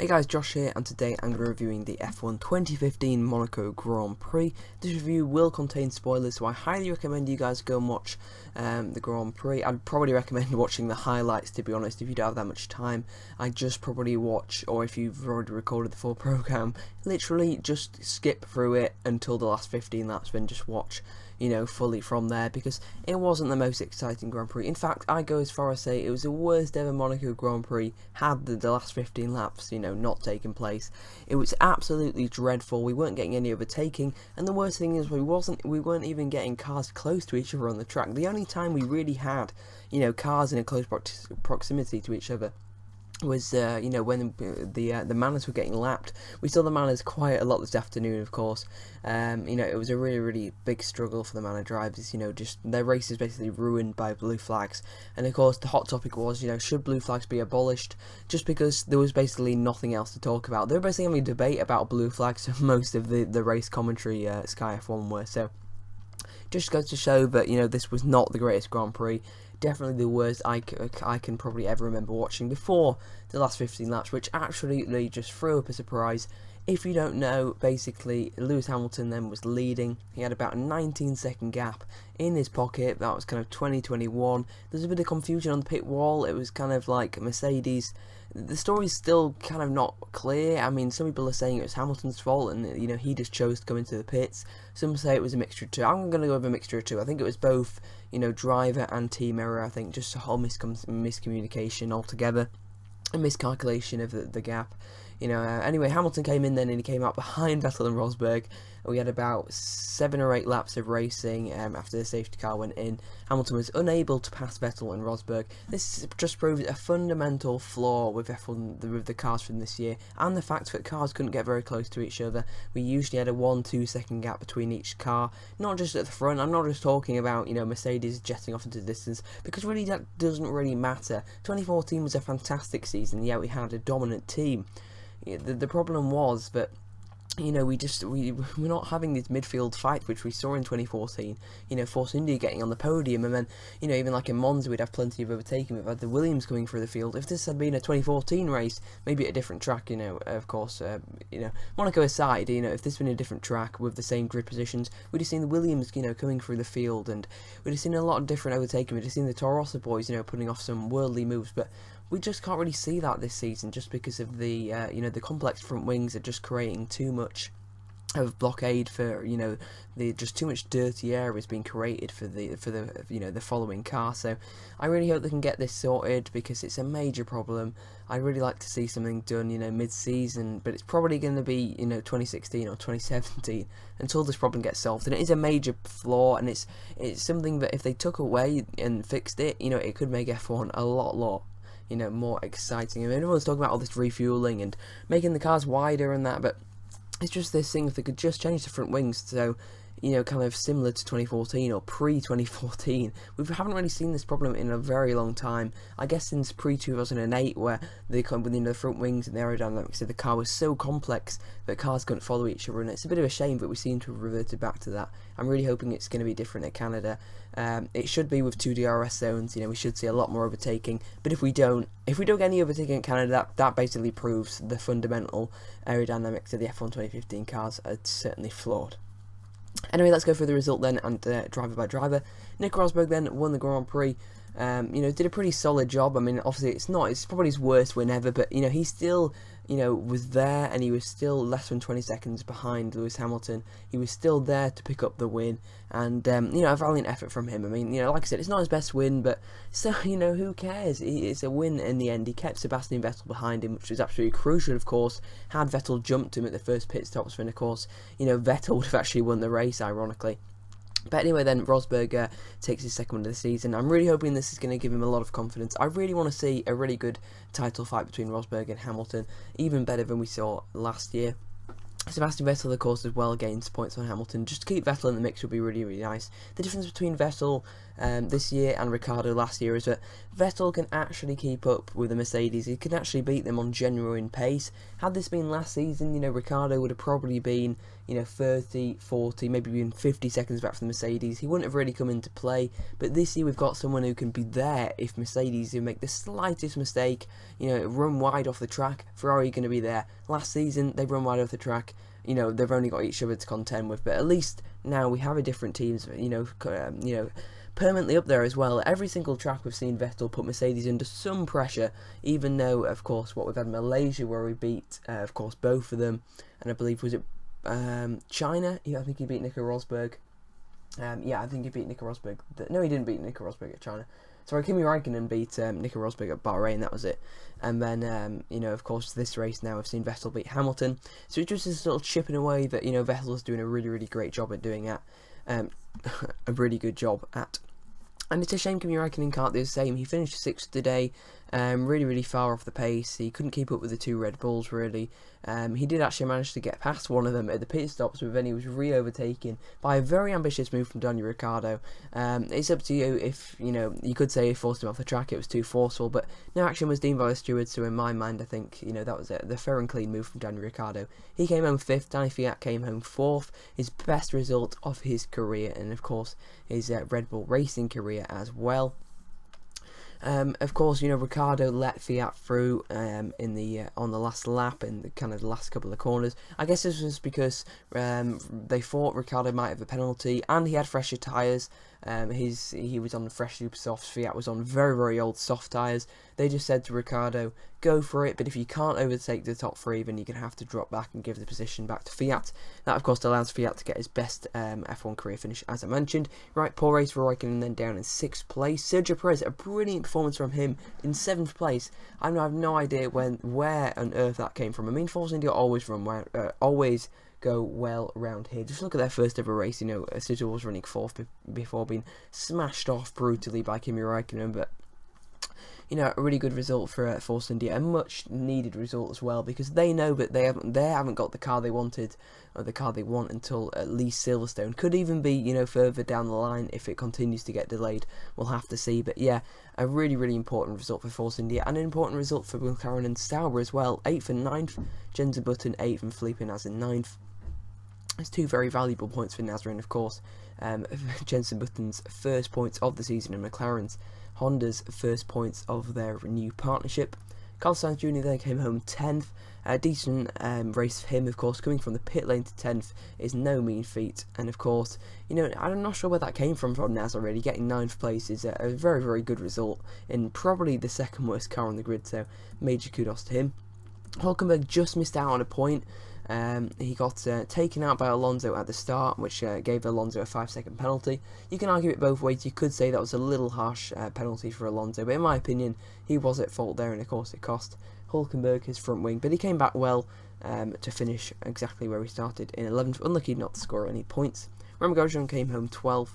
Hey guys, Josh here, and today I'm going to be reviewing the F1 2015 Monaco Grand Prix. This review will contain spoilers, so I highly recommend you guys go and watch the Grand Prix. I'd probably recommend watching the highlights, to be honest, if you don't have that much time. I'd just probably watch, or if you've already recorded the full program, literally just skip through it until the last 15 laps, then just watch, you know, fully from there, because it wasn't the most exciting Grand Prix. In fact, I go as far as say it was the worst ever Monaco Grand Prix had the last 15 laps, you know, not taken place. It was absolutely dreadful. We weren't getting any overtaking, and the worst thing is we weren't even getting cars close to each other on the track. The only time we really had, you know, cars in a close proximity to each other was you know, when the Manners were getting lapped. We saw the Manners quite a lot this afternoon, of course. You know, it was a really big struggle for the Manor drivers. You know, just their race is basically ruined by blue flags. And of course the hot topic was, you know, should blue flags be abolished, just because there was basically nothing else to talk about. They were basically having a debate about blue flags for most of the race commentary Sky F1 were. So just goes to show that, you know, this was not the greatest Grand Prix. Definitely the worst I can probably ever remember watching before the last 15 laps, which absolutely just threw up a surprise. If you don't know, basically Lewis Hamilton then was leading. He had about a 19-second gap in his pocket. That was kind of 2021. There's a bit of confusion on the pit wall. It was kind of like Mercedes. The story's still kind of not clear. I mean, some people are saying it was Hamilton's fault and, you know, he just chose to come into the pits. Some say it was a mixture of two. I'm going to go with a mixture of two. I think it was both, you know, driver and team error. I think just a whole miscommunication altogether. A miscalculation of the gap. You know, anyway, Hamilton came in then and he came out behind Vettel and Rosberg. We had about 7 or 8 laps of racing after the safety car went in. Hamilton was unable to pass Vettel and Rosberg. This just proves a fundamental flaw with F1, with the cars from this year, and the fact that cars couldn't get very close to each other. We usually had a 1-2 second gap between each car, not just at the front. I'm not just talking about, you know, Mercedes jetting off into the distance, because really that doesn't really matter. 2014 was a fantastic season. Yeah, we had a dominant team. The problem was that, you know, we're not having this midfield fight which we saw in 2014. You know, Force India getting on the podium, and then, you know, even like in Monza we'd have plenty of overtaking. We've had the Williams coming through the field. If this had been a 2014 race, maybe at a different track, you know, of course, you know, Monaco aside, you know, if this had been a different track with the same grid positions, we'd have seen the Williams, you know, coming through the field, and we'd have seen a lot of different overtaking. We'd have seen the Toro Rosso boys, you know, putting off some worldly moves, but we just can't really see that this season, just because of the you know, the complex front wings are just creating too much of blockade for, you know, just too much dirty air is being created for the you know, the following car. So I really hope they can get this sorted, because it's a major problem. I really like to see something done, you know, mid-season, but it's probably going to be, you know, 2016 or 2017 until this problem gets solved. And it is a major flaw, and it's something that if they took away and fixed it, you know, it could make F1 a lot, you know, more exciting. I mean, everyone's talking about all this refueling and making the cars wider and that, but it's just this thing, if they could just change the front wings so, you know, kind of similar to 2014 or pre-2014. We haven't really seen this problem in a very long time. I guess since pre-2008, where the front wings and the aerodynamics of the car was so complex that cars couldn't follow each other, and it's a bit of a shame that we seem to have reverted back to that. I'm really hoping it's going to be different at Canada. It should be with 2 DRS zones. You know, we should see a lot more overtaking. But if we don't get any overtaking in Canada, that basically proves the fundamental aerodynamics of the F1 2015 cars are certainly flawed. Anyway, let's go through the result then, and driver by driver. Nick Rosberg then won the Grand Prix. You know, did a pretty solid job. I mean, obviously it's probably his worst win ever, but, you know, he still, you know, was there, and he was still less than 20 seconds behind Lewis Hamilton. He was still there to pick up the win, and you know, a valiant effort from him. I mean, you know, like I said, it's not his best win, but so, you know, who cares? It's a win in the end. He kept Sebastian Vettel behind him, which was absolutely crucial, of course. Had Vettel jumped him at the first pit stops, then of course, you know, Vettel would have actually won the race, ironically. But anyway, then Rosberg takes his second win of the season. I'm really hoping this is going to give him a lot of confidence. I really want to see a really good title fight between Rosberg and Hamilton, even better than we saw last year. Sebastian Vettel, of course, as well gains points on Hamilton. Just to keep Vettel in the mix would be really nice. The difference between Vettel this year and Ricciardo last year is that Vettel can actually keep up with the Mercedes. He can actually beat them on genuine pace. Had this been last season, you know, Ricciardo would have probably been you know, 30, 40, maybe even 50 seconds back from the Mercedes, he wouldn't have really come into play. But this year we've got someone who can be there if Mercedes do make the slightest mistake, you know, run wide off the track. Ferrari are going to be there. Last season they run wide off the track. You know, they've only got each other to contend with, but at least now we have a different teams, you know, permanently up there as well. Every single track we've seen Vettel put Mercedes under some pressure, even though, of course, what we've had in Malaysia where we beat, of course, both of them, and I believe, was it China? Yeah, I think he beat Nico Rosberg. Yeah, I think he beat Nico Rosberg. No, he didn't beat Nico Rosberg at China. Sorry, Kimi Raikkonen beat Nico Rosberg at Bahrain, that was it. And then, you know, of course, this race now, I've seen Vettel beat Hamilton. So it's just this little chipping away that, you know, Vettel's doing a really, really great job at doing at. A really good job at. And it's a shame Kimi Raikkonen can't do the same. He finished 6th today, really, really far off the pace. He couldn't keep up with the 2 Red Bulls, really. He did actually manage to get past one of them at the pit stops, but then he was re-overtaken by a very ambitious move from Daniel Ricciardo. It's up to you if, you know, you could say he forced him off the track, it was too forceful, but no action was deemed by the stewards, so in my mind, I think, you know, that was it. The fair and clean move from Daniel Ricciardo. He came home 5th, Danny Kvyat came home 4th, his best result of his career, and of course, his Red Bull racing career as well. Of course, you know, Ricciardo let Kvyat through in the on the last lap and the kind of the last couple of corners. I guess this was because they thought Ricciardo might have a penalty, and he had fresher tyres. He was on the fresh super softs. Kvyat was on very, very old soft tyres. They just said to Ricciardo, go for it, but if you can't overtake the top 3, then you're going to have to drop back and give the position back to Kvyat. That, of course, allows Kvyat to get his best F1 career finish, as I mentioned. Right, poor race for Raikkonen, then down in 6th place. Sergio Perez, a brilliant performance from him in 7th place. I have no idea where on earth that came from. I mean, Force India always go well around here. Just look at their first ever race. You know, Sutil was running 4th before being smashed off brutally by Kimi Raikkonen, but you know, a really good result for Force India, a much needed result as well, because they know that they haven't got the car they wanted, or the car they want, until at least Silverstone. Could even be, you know, further down the line if it continues to get delayed. We'll have to see, but yeah, a really, really important result for Force India, and an important result for McLaren and Sauber as well. 8th and 9th, Jensen Button 8th and Felipe Nasr 9th. It's 2 very valuable points for Nasr, and of course, Jensen Button's first points of the season, and McLaren's Honda's first points of their new partnership. Carlos Sainz Jr. then came home 10th. A decent race for him, of course. Coming from the pit lane to 10th is no mean feat. And of course, you know, I'm not sure where that came from Nasr really. Getting 9th place is a very, very good result in probably the second worst car on the grid, so major kudos to him. Hülkenberg just missed out on a point. He got taken out by Alonso at the start, which gave Alonso a 5-second penalty. You can argue it both ways. You could say that was a little harsh penalty for Alonso, but in my opinion, he was at fault there, and of course it cost Hülkenberg his front wing. But he came back well to finish exactly where he started in 11th. Unlucky not to score any points. Romain Grosjean came home 12th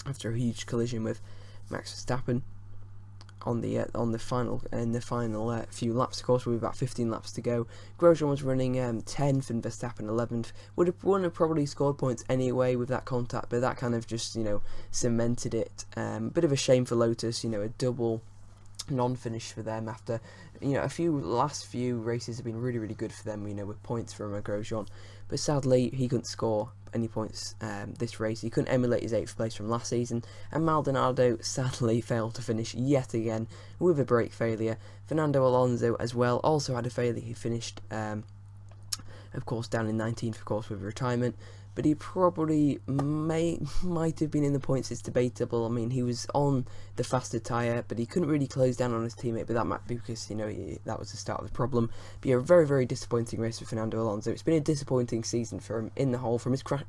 after a huge collision with Max Verstappen on the final few laps. Of course, with about 15 laps to go, Grosjean was running 10th and Verstappen 11th. Would have probably scored points anyway with that contact, but that kind of just, you know, cemented it. Bit of a shame for Lotus, you know, a double non-finish for them after, you know, last few races have been really, really good for them, you know, with points from Grosjean. But sadly, he couldn't score any points this race. He couldn't emulate his 8th place from last season, and Maldonado sadly failed to finish yet again with a brake failure. Fernando Alonso as well also had a failure. He finished, of course, down in 19th, of course, with retirement. But he probably might have been in the points. It's debatable. I mean, he was on the faster tyre, but he couldn't really close down on his teammate. But that might be because, you know, that was the start of the problem. But yeah, a very, very disappointing race for Fernando Alonso. It's been a disappointing season for him in the whole, from his crash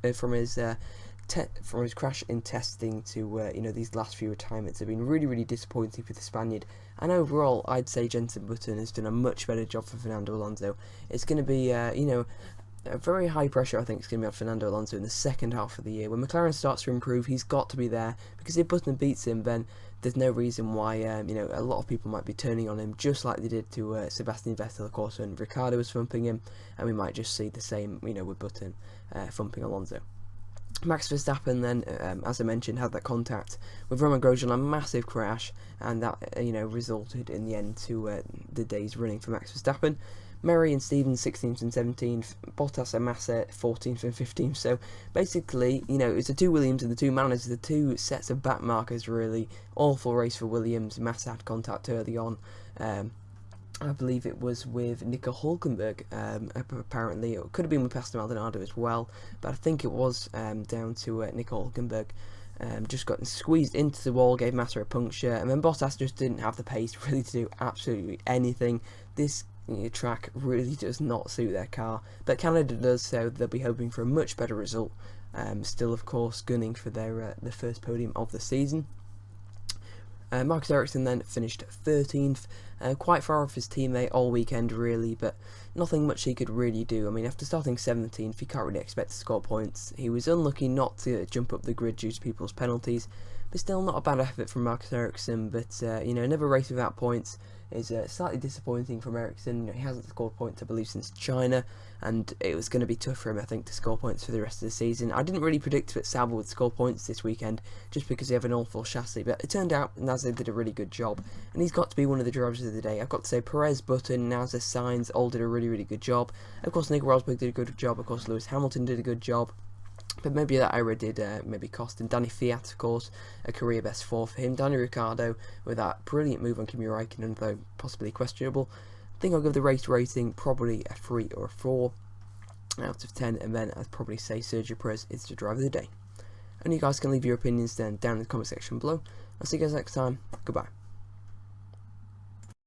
in testing to you know, these last few retirements have been really, really disappointing for the Spaniard. And overall, I'd say Jensen Button has done a much better job for Fernando Alonso. It's going to be, you know, a very high pressure, I think, it's going to be on Fernando Alonso in the second half of the year. When McLaren starts to improve, he's got to be there, because if Button beats him, then there's no reason why, you know, a lot of people might be turning on him, just like they did to Sebastian Vettel, of course, when Ricciardo was thumping him, and we might just see the same, you know, with Button thumping Alonso. Max Verstappen then, as I mentioned, had that contact with Romain Grosjean, a massive crash, and that, you know, resulted in the end to the day's running for Max Verstappen. Murray and Stevens 16th and 17th, Bottas and Massa 14th and 15th. So basically, you know, it's the two Williams and the two Manners, the two sets of back markers really. Awful race for Williams. Massa had contact early on. I believe it was with Nico Hülkenberg, apparently. It could have been with Pastor Maldonado as well, but I think it was down to Nico Hülkenberg. Just got squeezed into the wall, gave Massa a puncture, and then Bottas just didn't have the pace really to do absolutely anything. This track really does not suit their car, but Canada does, so they'll be hoping for a much better result. Still, of course, gunning for their first podium of the season. Marcus Ericsson then finished 13th, quite far off his teammate all weekend really, but nothing much he could really do. I mean, after starting 17th, you can't really expect to score points. He was unlucky not to jump up the grid due to people's penalties, but still not a bad effort from Marcus Ericsson. But you know, never race without points is slightly disappointing from Ericsson. You know, he hasn't scored points, I believe, since China, and it was going to be tough for him, I think, to score points for the rest of the season. I didn't really predict that Sauber would score points this weekend, just because they have an awful chassis, but it turned out Nasr did a really good job, and he's got to be one of the drivers of the day. I've got to say, Perez, Button, Nasr, Sainz all did a really good job. Of course, Nico Rosberg did a good job. Of course, Lewis Hamilton did a good job. But maybe that error did maybe cost him. Danny Fiat, of course, a career best 4 for him. Danny Ricciardo with that brilliant move on Kimi Räikkönen, though possibly questionable. I think I'll give the race rating probably a 3 or a 4 out of 10, and then I'd probably say Sergio Perez is the driver of the day. And you guys can leave your opinions then down in the comment section below. I'll see you guys next time. Goodbye.